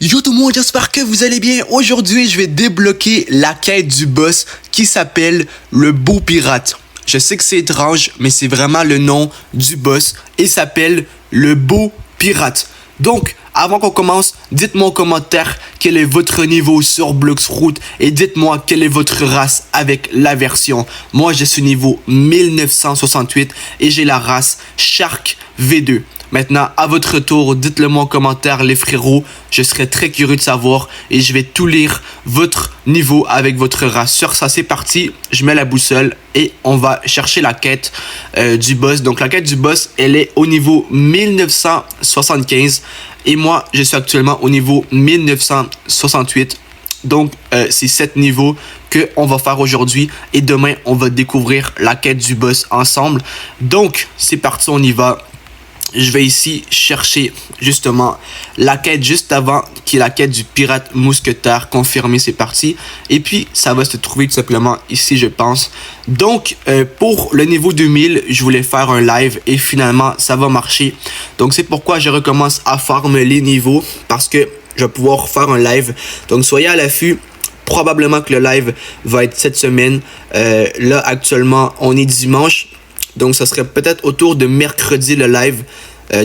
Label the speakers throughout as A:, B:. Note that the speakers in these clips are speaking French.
A: Yo tout le monde, j'espère que vous allez bien. Aujourd'hui, je vais débloquer la quête du boss qui s'appelle le Beau Pirate. Je sais que c'est étrange, mais c'est vraiment le nom du boss. Il s'appelle le Beau Pirate. Donc, avant qu'on commence, dites-moi en commentaire quel est votre niveau sur Bloxfruit et dites-moi quelle est votre race avec la version. Moi, je suis niveau 1968 et j'ai la race Shark V2. Maintenant, à votre tour, dites-le moi en commentaire, les frérots. Je serais très curieux de savoir et je vais tout lire votre niveau avec votre race. Sur ça, c'est parti. Je mets la boussole et on va chercher la quête du boss. Donc, la quête du boss, elle est au niveau 1975 et moi, je suis actuellement au niveau 1968. Donc, c'est 7 niveaux qu'on va faire aujourd'hui et demain, on va découvrir la quête du boss ensemble. Donc, c'est parti, on y va. Je vais ici chercher justement la quête juste avant, qui est la quête du pirate mousquetaire. Confirmé, c'est parti. Et puis, ça va se trouver tout simplement ici, je pense. Donc, pour le niveau 2000, je voulais faire un live et finalement, ça va marcher. Donc, c'est pourquoi je recommence à farmer les niveaux parce que je vais pouvoir faire un live. Donc, soyez à l'affût. Probablement que le live va être cette semaine. Là, actuellement, on est dimanche. Donc, ça serait peut-être autour de mercredi le live.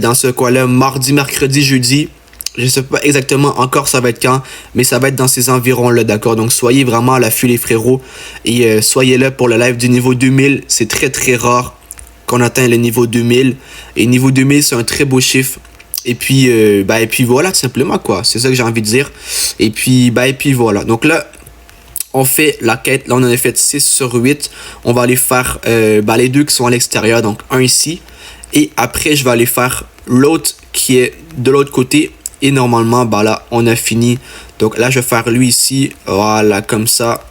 A: Dans ce coin-là, mardi, mercredi, jeudi. Je ne sais pas exactement encore ça va être quand, mais ça va être dans ces environs-là, d'accord? Donc, soyez vraiment à l'affût, les frérots. Et soyez là pour le live du niveau 2000. C'est très, très rare qu'on atteint le niveau 2000. Et niveau 2000, c'est un très beau chiffre. Et puis voilà, tout simplement, quoi. C'est ça que j'ai envie de dire. Et puis voilà. Donc là, on fait la quête. Là, on en a fait 6 sur 8. On va aller faire les deux qui sont à l'extérieur. Donc, un ici. Et après, je vais aller faire l'autre qui est de l'autre côté. Et normalement, là, on a fini. Donc là, je vais faire lui ici. Voilà, comme ça.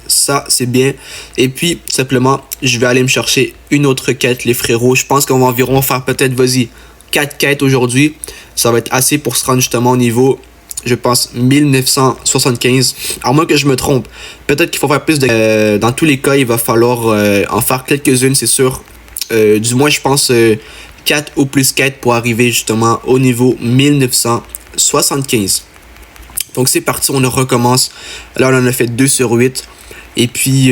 A: Ça, c'est bien. Et puis, simplement, je vais aller me chercher une autre quête, les frérots. Je pense qu'on va environ faire peut-être, 4 quêtes aujourd'hui. Ça va être assez pour se rendre justement au niveau... Je pense 1975, à moins que je me trompe. Peut-être qu'il faut faire plus de... dans tous les cas, il va falloir en faire quelques-unes, c'est sûr. Du moins, je pense 4 ou plus 4 pour arriver justement au niveau 1975. Donc, c'est parti, on recommence. Là, on en a fait 2 sur 8. Et puis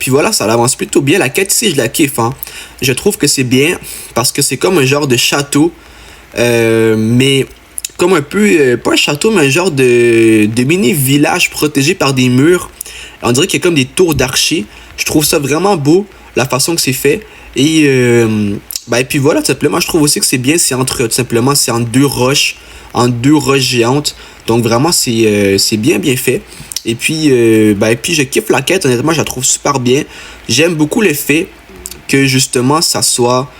A: voilà, ça avance plutôt bien. La quête ici, je la kiffe. Hein. Je trouve que c'est bien parce que c'est comme un genre de château. Mais... comme un peu, pas un château, mais un genre de mini-village protégé par des murs. On dirait qu'il y a comme des tours d'archers. Je trouve ça vraiment beau, la façon que c'est fait. Et puis voilà, tout simplement, je trouve aussi que c'est bien, c'est entre deux roches, géantes. Donc vraiment, c'est bien fait. Et puis je kiffe la quête, honnêtement, je la trouve super bien. J'aime beaucoup le fait que justement, ça soit...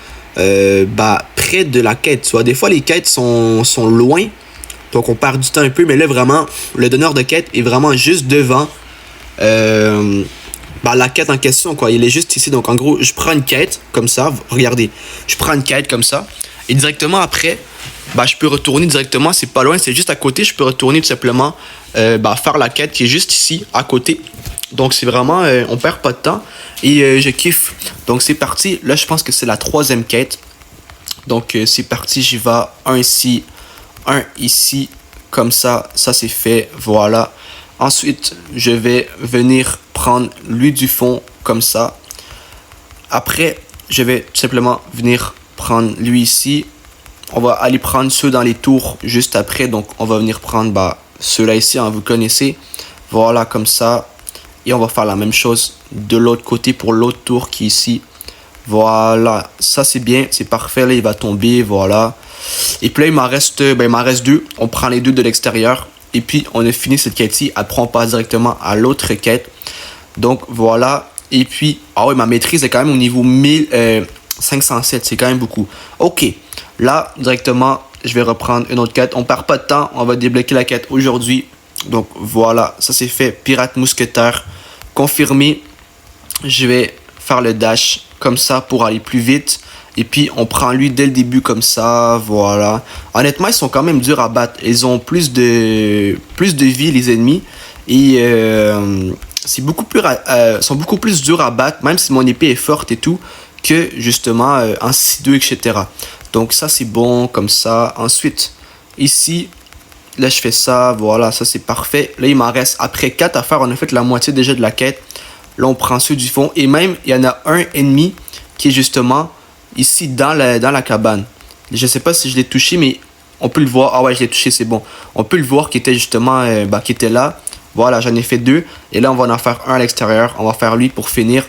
A: près de la quête, tu vois. Des fois, les quêtes sont loin, donc on perd du temps un peu, mais là, vraiment, le donneur de quête est vraiment juste devant la quête en question, quoi. Il est juste ici, donc en gros, je prends une quête, comme ça, regardez, je prends une quête comme ça, et directement après, je peux retourner directement, c'est pas loin, c'est juste à côté, je peux retourner tout simplement faire la quête qui est juste ici, à côté. Donc, c'est vraiment, on perd pas de temps. Et je kiffe. Donc, c'est parti. Là, je pense que c'est la 3e quête. Donc, c'est parti. J'y vais. Un ici. Un ici. Comme ça. Ça, c'est fait. Voilà. Ensuite, je vais venir prendre lui du fond. Comme ça. Après, je vais tout simplement venir prendre lui ici. On va aller prendre ceux dans les tours juste après. Donc, on va venir prendre ceux-là ici. Hein, vous connaissez. Voilà, comme ça. Et on va faire la même chose de l'autre côté pour l'autre tour qui est ici. Voilà, ça c'est bien, c'est parfait. Là, il va tomber, voilà. Et puis là, il m'en reste 2. On prend les 2 de l'extérieur. Et puis, on a fini cette quête-ci. Après, on passe directement à l'autre quête. Donc, voilà. Et puis, ma maîtrise est quand même au niveau 1507. C'est quand même beaucoup. Ok, là, directement, je vais reprendre une autre quête. On perd pas de temps. On va débloquer la quête aujourd'hui. Donc voilà, ça c'est fait. Pirate mousquetaire confirmé. Je vais faire le dash comme ça pour aller plus vite. Et puis on prend lui dès le début comme ça. Voilà. Honnêtement, ils sont quand même durs à battre. Ils ont plus de vie, les ennemis. Et sont beaucoup plus durs à battre, même si mon épée est forte et tout, que justement en 6-2, etc. Donc ça c'est bon comme ça. Ensuite, ici... là, je fais ça. Voilà, ça, c'est parfait. Là, il m'en reste après 4 à faire. On a fait la moitié déjà de la quête. Là, on prend ceux du fond. Et même, il y en a un ennemi qui est justement ici dans la cabane. Je sais pas si je l'ai touché, mais on peut le voir. Ah ouais, je l'ai touché, c'est bon. On peut le voir qui était justement, qui était là. Voilà, j'en ai fait 2. Et là, on va en faire un à l'extérieur. On va faire lui pour finir.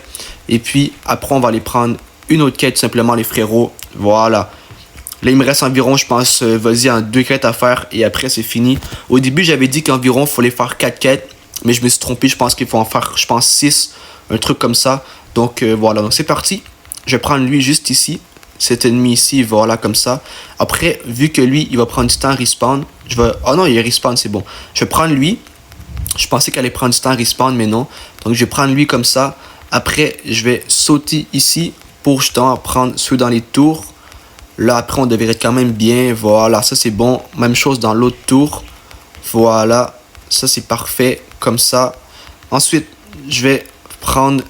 A: Et puis, après, on va aller prendre une autre quête, simplement, les frérots. Voilà. Là, il me reste environ, je pense, vas-y, 2 quêtes à faire. Et après, c'est fini. Au début, j'avais dit qu'environ, il fallait faire 4 quêtes. Mais je me suis trompé. Je pense qu'il faut en faire, je pense, 6. Un truc comme ça. Donc, voilà. Donc, c'est parti. Je vais prendre lui juste ici. Cet ennemi ici, voilà, comme ça. Après, vu que lui, il va prendre du temps à respawn. Je vais... Oh non, il respawn, c'est bon. Je vais prendre lui. Je pensais qu'elle allait prendre du temps à respawn, mais non. Donc, je vais prendre lui comme ça. Après, je vais sauter ici pour justement prendre ceux dans les tours. Là, après, on devrait être quand même bien. Voilà, ça, c'est bon. Même chose dans l'autre tour. Voilà, ça, c'est parfait. Comme ça. Ensuite, je vais prendre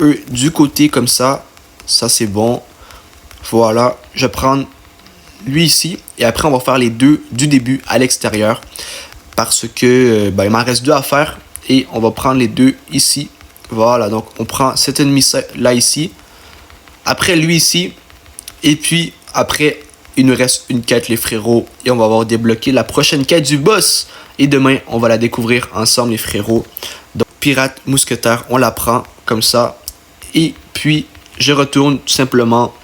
A: eux du côté comme ça. Ça, c'est bon. Voilà, je vais prendre lui ici. Et après, on va faire les 2 du début à l'extérieur. Parce que il m'en reste 2 à faire. Et on va prendre les 2 ici. Voilà, donc on prend cet ennemi là ici. Après lui ici. Et puis après, il nous reste une quête les frérots. Et on va avoir débloqué la prochaine quête du boss. Et demain, on va la découvrir ensemble les frérots. Donc pirate mousquetaire, on la prend comme ça. Et puis je retourne tout simplement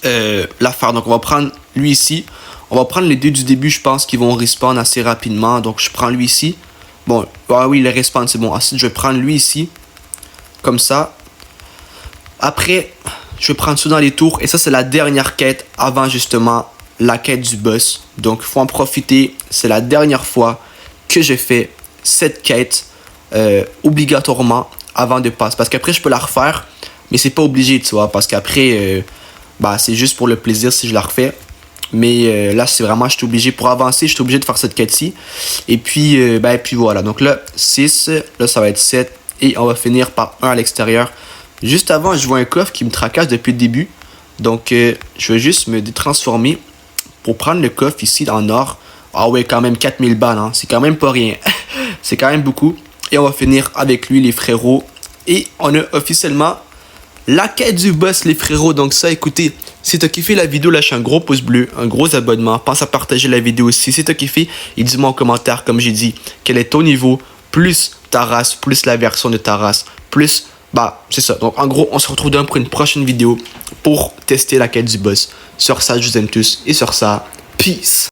A: la faire. Donc on va prendre lui ici. On va prendre les 2 du début, je pense qu'ils vont respawn assez rapidement. Donc je prends lui ici. Bon, ah oui, le respawn, c'est bon. Ensuite, je vais prendre lui ici. Comme ça. Après, je vais prendre ceux dans les tours. Et ça, c'est la dernière quête avant justement la quête du boss. Donc, il faut en profiter. C'est la dernière fois que je fais cette quête obligatoirement avant de passer. Parce qu'après, je peux la refaire. Mais c'est pas obligé, tu vois. Parce qu'après, c'est juste pour le plaisir si je la refais. Mais là, c'est vraiment, je suis obligé, pour avancer, je suis obligé de faire cette quête-ci. Et puis, puis voilà. Donc là, 6. Là, ça va être 7. Et on va finir par 1 à l'extérieur. Juste avant, je vois un coffre qui me tracasse depuis le début. Donc, je vais juste me détransformer pour prendre le coffre ici en or. Ah ouais, quand même 4000 balles, hein. C'est quand même pas rien. C'est quand même beaucoup. Et on va finir avec lui, les frérots. Et on a officiellement la quête du boss, les frérots. Donc ça, écoutez, si t'as kiffé la vidéo, lâche un gros pouce bleu, un gros abonnement. Pense à partager la vidéo aussi. Si t'as kiffé, et dis-moi en commentaire, comme j'ai dit, quel est ton niveau, plus ta race, plus la version de ta race, plus... c'est ça. Donc, en gros, on se retrouve demain pour une prochaine vidéo pour tester la quête du boss. Sur ça, je vous aime tous. Et sur ça, peace.